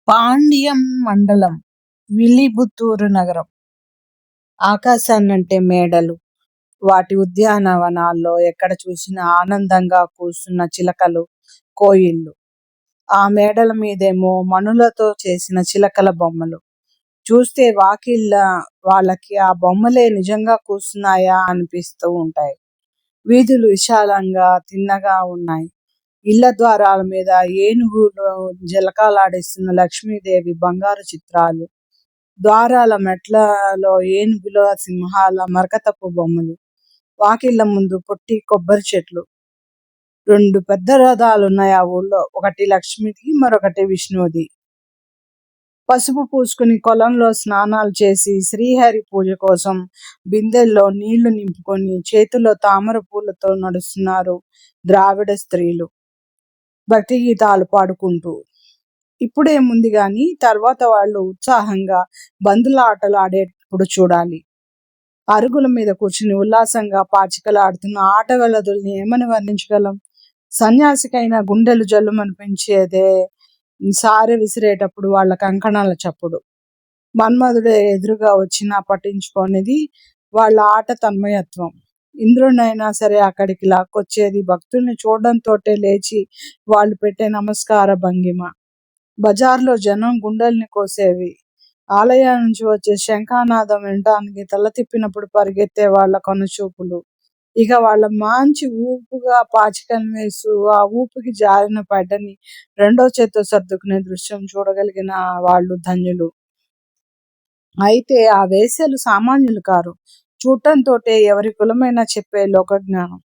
పాండ్యం మండలం, విల్లిపుత్తూరు నగరం. ఆకాశాన్నంటే మేడలు, వాటి ఉద్యానవనాల్లో ఎక్కడ చూసినా ఆనందంగా కూస్తున్న చిలకలు, కోయిళ్ళు. ఆ మేడల మీదేమో మణులతో చేసిన చిలకల బొమ్మలు. చూస్తే వాకిళ్ళ వాళ్ళకి ఆ బొమ్మలే నిజంగా కూస్తున్నాయా అనిపిస్తూ ఉంటాయి. వీధులు విశాలంగా తిన్నగా ఉన్నాయి. ఇళ్ల ద్వారాల మీద ఏనుగులు జలకాలాడిస్తున్న లక్ష్మీదేవి బంగారు చిత్రాలు, ద్వారాల మెట్లలో ఏనుగుల, సింహాల మరకతపు బొమ్మలు. వాకిళ్ల ముందు పొట్టి కొబ్బరి చెట్లు. 2 పెద్ద రథాలున్నాయి ఆ ఊళ్ళో, ఒకటి లక్ష్మిది, మరొకటి విష్ణువుది. పసుపు పూసుకుని కొలంలో స్నానాలు చేసి శ్రీహరి పూజ కోసం బిందెల్లో నీళ్లు నింపుకొని చేతిలో తామర పూలతో నడుస్తున్నారు ద్రావిడ స్త్రీలు, భక్తి గీతాలు పాడుకుంటూ. ఇప్పుడేముంది గాని తర్వాత వాళ్ళు ఉత్సాహంగా బంతుల ఆటలు ఆడేటప్పుడు చూడాలి. అరుగుల మీద కూర్చుని ఉల్లాసంగా పాచికలాడుతున్న ఆటగాళ్ళదుల్ని ఏమని వర్ణించగలం? సన్యాసికైనా గుండెలు జల్లుమనిపించేదే సారె విసిరేటప్పుడు వాళ్ళ కంకణాల చప్పుడు. మన్మధుడే ఎదురుగా వచ్చినా పట్టించుకోనిది వాళ్ళ ఆట తన్మయత్వం. ఇంద్రుడినైనా సరే అక్కడికి లాక్కొచ్చేది భక్తుల్ని చూడడంతోటే లేచి వాళ్ళు పెట్టే నమస్కార భంగిమ. బజార్లో జనం గుండెల్ని కోసేవి. ఆలయం నుంచి వచ్చే శంఖానాదం వినటానికి తల తిప్పినప్పుడు పరిగెత్తే వాళ్ళ కనుచూపులు. ఇక వాళ్ళ మంచి ఊపుగా పాచికలను వేస్తూ ఆ ఊపికి జారిన పడ్డని రెండో చేత్తో సర్దుకునే దృశ్యం చూడగలిగిన వాళ్ళు ధన్యులు. అయితే ఆ వేశ్యలు సామాన్యులు కారు. చూడటంతోటే ఎవరి కులమైనా చెప్పే లోకజ్ఞానం.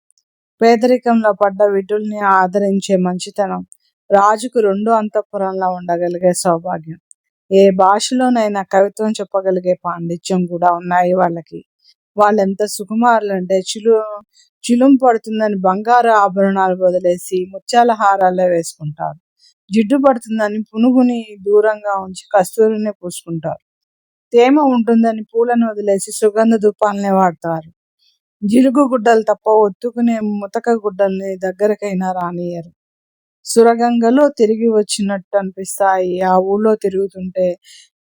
పేదరికంలో పడ్డ విటుల్ని ఆదరించే మంచితనం. రాజుకు 2 అంతఃపురంలా ఉండగలిగే సౌభాగ్యం. ఏ భాషలోనైనా కవిత్వం చెప్పగలిగే పాండిత్యం కూడా ఉన్నాయి వాళ్ళకి. వాళ్ళెంత సుకుమారులంటే చిలుం పడుతుందని బంగారు ఆభరణాలు వదిలేసి ముత్యాల హారాలే వేసుకుంటారు. జిడ్డు పడుతుందని పునుగుని దూరంగా ఉంచి కస్తూరినే పూసుకుంటారు. తేమ ఉంటుందని పూలను వదిలేసి సుగంధ ధూపాలనే వాడతారు. జిలుగు గుడ్డలు తప్ప ఒత్తుకునే ముతక గుడ్డల్ని దగ్గరకైనా రానియరు. సురగంగలో తిరిగి వచ్చినట్టు అనిపిస్తాయి ఆ ఊళ్ళో తిరుగుతుంటే.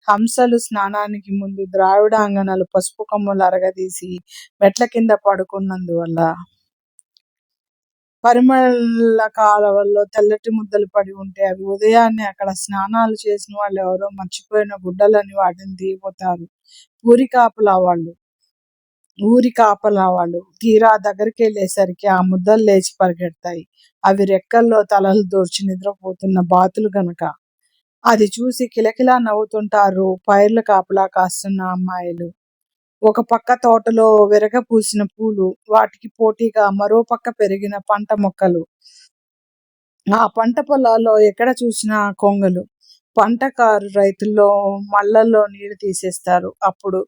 హంసలు స్నానానికి ముందు ద్రావిడాంగనలు పసుపు కొమ్ములు అరగదీసి మెట్ల కింద పడుకున్నందువల్ల. పరిమళ కాలవల్లో తెల్లటి ముద్దలు పడి ఉంటే అవి ఉదయాన్నే అక్కడ స్నానాలు చేసిన వాళ్ళు ఎవరో మర్చిపోయిన గుడ్డలని వాటిని తీయబోతారు ఊరి కాపలా వాళ్ళు. తీరా దగ్గరికి వెళ్ళేసరికి ఆ ముద్దలు లేచి పరిగెడతాయి. అవి రెక్కల్లో తలలు దూర్చి నిద్రపోతున్న బాతులు గనక. అది చూసి కిలకిలా నవ్వుతుంటారు పైర్ల కాపలా కాస్తున్న అమ్మాయిలు. ఒక పక్క తోటలో విరగపూసిన పూలు, వాటికి పోటీగా మరో పక్క పెరిగిన పంట మొక్కలు. ఆ పంట పొలాల్లో ఎక్కడ చూసినా కొంగలు. పంటకారు రైతుల్లో మళ్ళల్లో నీళ్లు తీసేస్తారు. అప్పుడు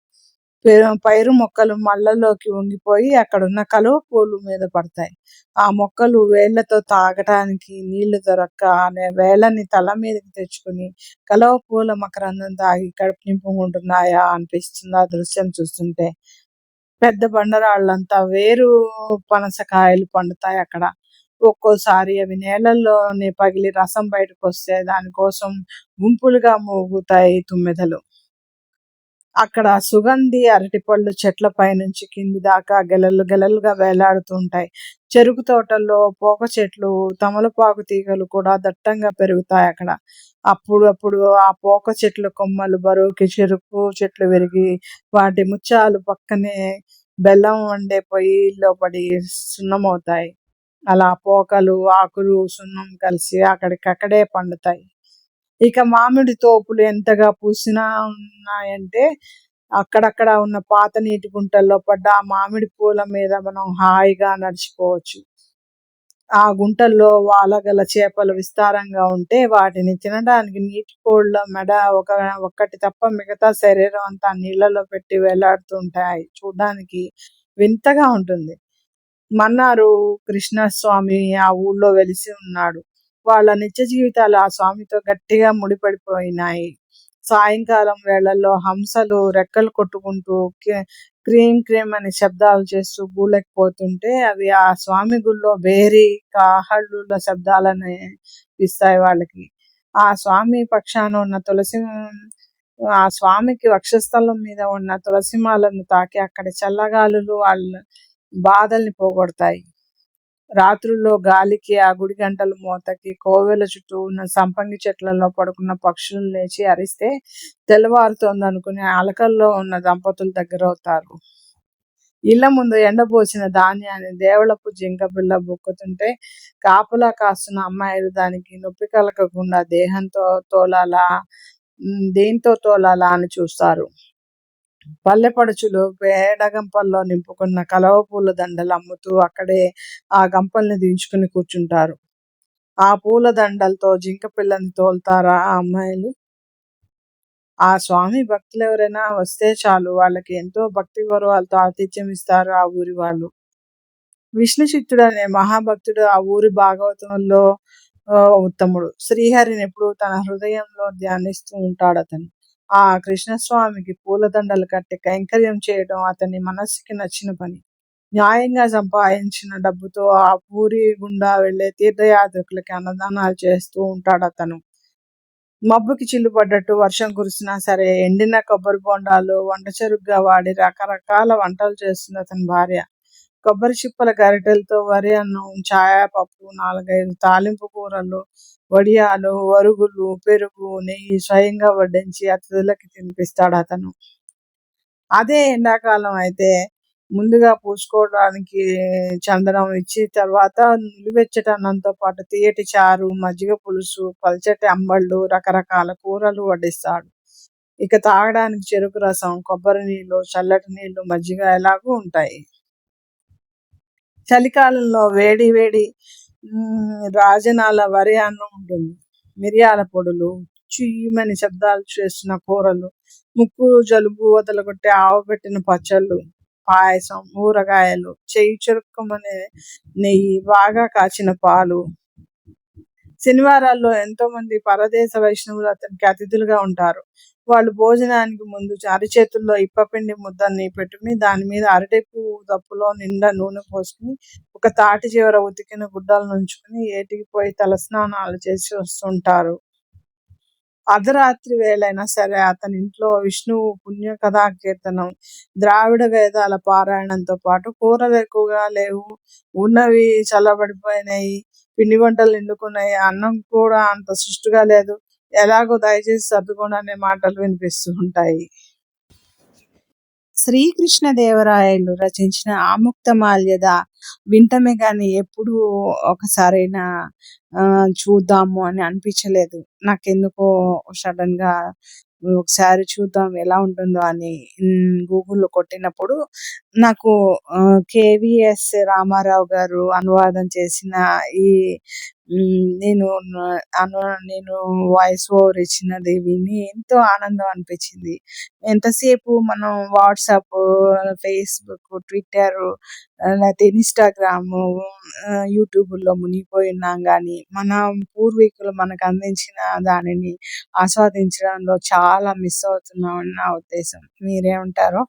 పైరు మొక్కలు మళ్ళలోకి వంగిపోయి అక్కడున్న కలువ పూలు మీద పడతాయి. ఆ మొక్కలు వేళ్లతో తాగటానికి నీళ్లు దొరక్క వేళ్ళని తల మీదకి తెచ్చుకుని కలువ పూల మకరందం తాగి కడుపు నింపుకుంటున్నాయా అనిపిస్తుంది ఆ దృశ్యం చూస్తుంటే. పెద్ద బండరాళ్ళంతా వేరు పనసకాయలు పండుతాయి అక్కడ. ఒక్కోసారి అవి నేలల్లోనే పగిలి రసం బయటకు వస్తే దానికోసం గుంపులుగా మోగుతాయి తుమ్మెదలు. అక్కడ సుగంధి అరటిపళ్ళు చెట్లపై నుంచి కింది దాకా గెలలు గెలలుగా వేలాడుతూ ఉంటాయి. చెరుకు తోటల్లో పోక చెట్లు, తమలపాకు తీగలు కూడా దట్టంగా పెరుగుతాయి అక్కడ. అప్పుడు ఆ పోక చెట్ల కొమ్మలు బరువుకి చెరుకు చెట్లు విరిగి వాటి ముత్యాలు పక్కనే బెల్లం వండే పొయ్యిలో పడి సున్నమవుతాయి. అలా పోకలు, ఆకులు, సున్నం కలిసి అక్కడికక్కడే పండుతాయి. ఇక మామిడి తోపులు ఎంతగా పూసినా ఉన్నాయంటే అక్కడక్కడ ఉన్న పాత నీటి గుంటల్లో పడ్డ ఆ మామిడి పూల మీద మనం హాయిగా నడిచిపోవచ్చు. ఆ గుంటల్లో వాలగల చేపలు విస్తారంగా ఉంటే వాటిని తినడానికి నీటి కోళ్ల మెడ ఒక్కటి తప్ప మిగతా శరీరం అంతా నీళ్లలో పెట్టి వేలాడుతూ ఉంటాయి. చూడడానికి వింతగా ఉంటుంది. మన్నారు కృష్ణస్వామి ఆ ఊళ్ళో వెలిసి ఉన్నాడు. వాళ్ళ నిత్య జీవితాలు ఆ స్వామితో గట్టిగా ముడిపడిపోయినాయి. సాయంకాలం వేళల్లో హంసలు రెక్కలు కొట్టుకుంటూ క్రీం క్రీం అని శబ్దాలు చేస్తూ గూళ్ళెక్కిపోతుంటే అవి ఆ స్వామి గుళ్ళో భేరీ కాహళ్ళుల శబ్దాలని ఇస్తాయి వాళ్ళకి. ఆ స్వామి పక్షాన ఉన్న ఆ స్వామికి వక్షస్థలం మీద ఉన్న తులసిమాలను తాకి అక్కడి చల్లగాలులు వాళ్ళ బాధల్ని పోగొడతాయి. రాత్రుల్లో గాలికి, ఆ గుడి గంటల మోతకి, కోవెల చుట్టూ ఉన్న సంపంగి చెట్లలో పడుకున్న పక్షులు లేచి అరిస్తే తెల్లవారుతోందనుకుని అలకల్లో ఉన్న దంపతులు దగ్గరవుతారు. ఇళ్ల ముందు ఎండబోసిన ధాన్యాన్ని దేవుళపు జింక పిల్ల బుక్కుతుంటే కాపలా కాస్తున్న అమ్మాయిలు దానికి నొప్పి కలగకుండా దేంతో తోలాలా అని చూస్తారు. పల్లెపడుచులు పేడగంపల్లో నింపుకున్న కలవ పూల దండలు అమ్ముతూ అక్కడే ఆ గంపల్ని దించుకుని కూర్చుంటారు. ఆ పూల దండలతో జింక పిల్లని తోలుతారా ఆ అమ్మాయిలు? ఆ స్వామి భక్తులు ఎవరైనా వస్తే చాలు, వాళ్ళకి ఎంతో భక్తి గౌరవాలతో ఆతిథ్యం ఇస్తారు ఆ ఊరి వాళ్ళు. విష్ణు చిత్తుడు అనే మహాభక్తుడు ఆ ఊరి భాగవతంలో ఉత్తముడు. శ్రీహరిని ఎప్పుడు తన హృదయంలో ధ్యానిస్తూ ఉంటాడు అతను. ఆ కృష్ణస్వామికి పూలదండలు కట్టి కైంకర్యం చేయడం అతని మనస్సుకి నచ్చిన పని. న్యాయంగా సంపాదించిన డబ్బుతో ఆ ఊరి గుండా వెళ్లే తీర్థయాత్రికులకి అన్నదానాలు చేస్తూ ఉంటాడు అతను. మబ్బుకి చిల్లు పడ్డట్టు వర్షం కురిసినా సరే ఎండిన కొబ్బరి బొండాలు వంట చెరుగ్గా వాడి రకరకాల వంటలు చేస్తుంది అతని భార్య. కొబ్బరి చిప్పల గరిటెలతో వరి అన్నం, ఛాయ, పప్పు, 4-5 తాలింపు కూరలు, వడియాలు, వరుగులు, పెరుగు, నెయ్యి స్వయంగా వడ్డించి అతిథులకి తినిపిస్తాడు అతను. అదే ఎండాకాలం అయితే ముందుగా పూసుకోవడానికి చందనం ఇచ్చి తర్వాత నిలువెచ్చటి అన్నంతో పాటు తీయటి చారు, మజ్జిగ పులుసు, పల్చటి అంబళ్ళు, రకరకాల కూరలు వడ్డిస్తాడు. ఇక తాగడానికి చెరుకు రసం, కొబ్బరి నీళ్లు, చల్లటి నీళ్లు, మజ్జిగ ఎలాగూ ఉంటాయి. చలికాలంలో వేడి వేడి రాజనాల వరి అన్నం ఉంటుంది. మిరియాల పొడులు, చీమని శబ్దాలు చేస్తున్న కూరలు, ముక్కు జలుబు వదలగొట్టే ఆవబెట్టిన పచ్చళ్ళు, పాయసం, ఊరగాయలు, చెయ్యి చురుక్కమనే నెయ్యి, బాగా కాచిన పాలు. శనివారాల్లో ఎంతో మంది పరదేశ వైష్ణవులు అతనికి అతిథులుగా ఉంటారు. వాళ్ళు భోజనానికి ముందు అరిచేతుల్లో ఇప్పపిండి ముద్దల్ని పెట్టుకుని దాని మీద అరటి పువ్వు దప్పులో నిండా నూనె పోసుకుని ఒక తాటి చివర ఉతికిన గుడ్డలను ఉంచుకుని ఏటికి పోయి తలస్నానాలు చేసి వస్తుంటారు. అర్ధరాత్రి వేళైనా సరే అతని ఇంట్లో విష్ణువు పుణ్య కథా కీర్తనం, ద్రావిడ వేదాల పారాయణంతో పాటు కూరలు ఎక్కువగా లేవు, ఉన్నవి చల్లబడిపోయినాయి, పిండి వంటలు నిండుకున్నాయి, అన్నం కూడా అంత సుష్టుగా లేదు, ఎలాగో దయచేసి సర్దుకోండి అనే మాటలు వినిపిస్తూ ఉంటాయి. శ్రీకృష్ణదేవరాయలు రచించిన ఆముక్తమాల్యద వింటమే గాని ఎప్పుడు ఒకసారైనా చూద్దాము అని అనిపించలేదు. నాకెందుకో సడన్ గా ఒకసారి చూద్దాం ఎలా ఉంటుందో అని గూగుల్లో కొట్టినప్పుడు నాకు కేవీఎస్ రామారావు గారు అనువాదం చేసిన ఈ నేను వాయిస్ ఓవర్ ఇచ్చినది విని ఎంతో ఆనందం అనిపించింది. ఎంతసేపు మనం వాట్సాప్, ఫేస్బుక్, ట్విట్టర్, లేకపోతే ఇన్స్టాగ్రామ్, యూట్యూబ్లో మునిగిపోయి ఉన్నాం కానీ మన పూర్వీకులు మనకు అందించిన దానిని ఆస్వాదించడంలో చాలా మిస్ అవుతున్నామని నా ఉద్దేశం. మీరేమంటారో?